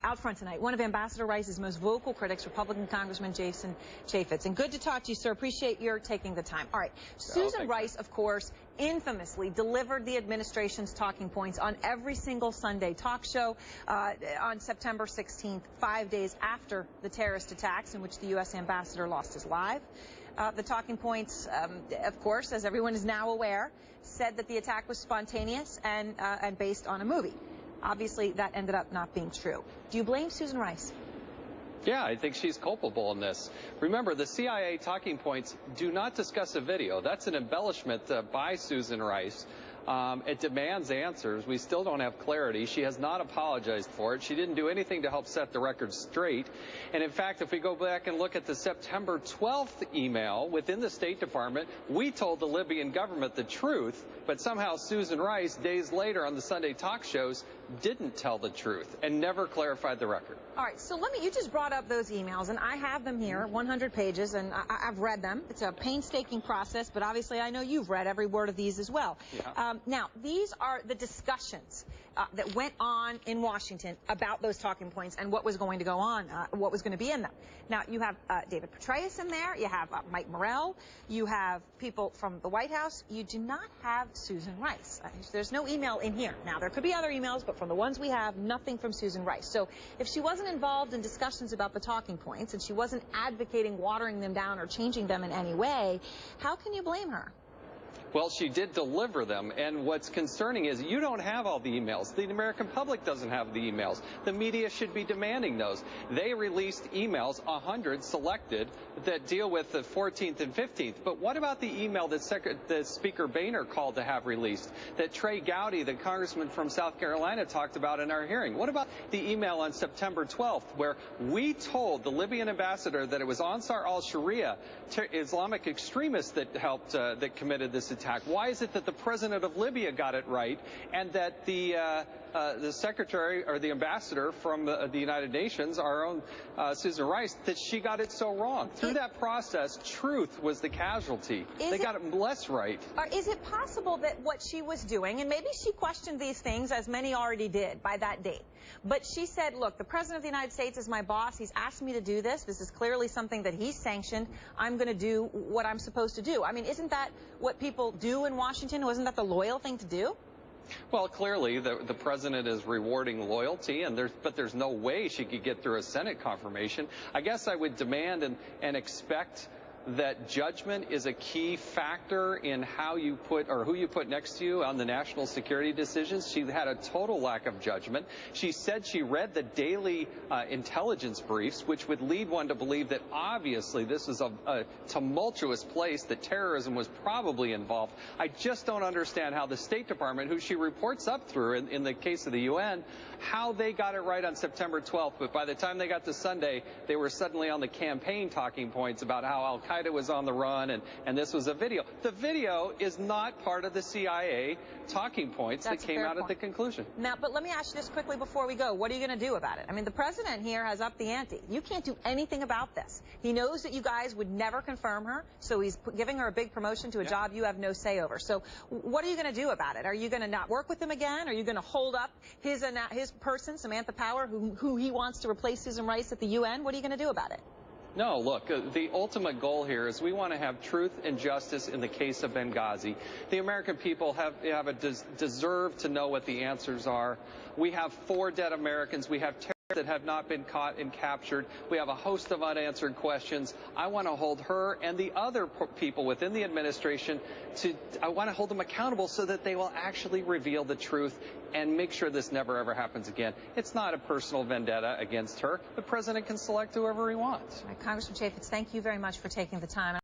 Out front tonight, one of Ambassador Rice's most vocal critics, Republican Congressman Jason Chaffetz. And good to talk to you, sir. Appreciate your taking the time. All right. Susan Rice, of course, infamously delivered the administration's talking points on every single Sunday talk show on September 16th, 5 days after the terrorist attacks in which the U.S. ambassador lost his life. The talking points, of course, as everyone is now aware, said that the attack was spontaneous and based on a movie. Obviously, that ended up not being true. Do you blame Susan Rice? Yeah, I think she's culpable in this. Remember, the CIA talking points do not discuss a video. That's an embellishment by Susan Rice. It demands answers. We still don't have clarity. She has not apologized for it. She didn't do anything to help set the record straight. And in fact, if we go back and look at the September 12th email within the State Department, we told the Libyan government the truth, but somehow Susan Rice, days later on the Sunday talk shows, didn't tell the truth and never clarified the record. All right, so you just brought up those emails, and I have them here, 100 pages, and I've read them. It's a painstaking process, but obviously I know you've read every word of these as well. Yeah. Now, these are the discussions that went on in Washington about those talking points and what was going to go on, what was going to be in them. Now, you have David Petraeus in there. You have Mike Morrell. You have people from the White House. You do not have Susan Rice. There's no email in here. Now, there could be other emails, but from the ones we have, nothing from Susan Rice. So if she wasn't involved in discussions about the talking points and she wasn't advocating watering them down or changing them in any way, how can you blame her? Well, she did deliver them, and what's concerning is you don't have all the emails. The American public doesn't have the emails. The media should be demanding those. They released emails, 100 selected, that deal with the 14th and 15th. But what about the email that Speaker Boehner called to have released, that Trey Gowdy, the congressman from South Carolina, talked about in our hearing? What about the email on September 12th, where we told the Libyan ambassador that it was Ansar al-Sharia, Islamic extremists that helped, that committed this attack? Why is it that the president of Libya got it right and that the secretary or the ambassador from the United Nations, our own Susan Rice, that she got it so wrong? Through that process, truth was the casualty. They got it less right. Is it possible that what she was doing, and maybe she questioned these things as many already did by that date, but she said, look, the president of the United States is my boss. He's asked me to do this. This is clearly something that he's sanctioned. I'm going to do what I'm supposed to do. I mean, isn't that what people do in Washington? Wasn't that the loyal thing to do? Well, clearly, the president is rewarding loyalty, but there's no way she could get through a Senate confirmation. I guess I would demand and expect that judgment is a key factor in how you put or who you put next to you on the national security decisions. She had a total lack of judgment. She said she read the daily intelligence briefs, which would lead one to believe that obviously this is a tumultuous place, that terrorism was probably involved. I just don't understand how the State Department, who she reports up through in the case of the UN, how they got it right on September 12th. But by the time they got to Sunday, they were suddenly on the campaign talking points about how Al-Qaeda was on the run, and this was a video. The video is not part of the CIA talking points that came out at the conclusion. Now, but let me ask you this quickly before we go. What are you going to do about it? I mean, the president here has upped the ante. You can't do anything about this. He knows that you guys would never confirm her, so he's giving her a big promotion to a job you have no say over. So what are you going to do about it? Are you going to not work with him again? Are you going to hold up his person, Samantha Power, who he wants to replace Susan Rice at the UN? What are you going to do about it? No, look, the ultimate goal here is we want to have truth and justice in the case of Benghazi. The American people deserve to know what the answers are. We have 4 dead Americans. We have terrorists that have not been caught and captured. We have a host of unanswered questions. I want to hold her and the other people within the administration I want to hold them accountable so that they will actually reveal the truth and make sure this never ever happens again. It's not a personal vendetta against her. The president can select whoever he wants. All right, Congressman Chaffetz, thank you very much for taking the time.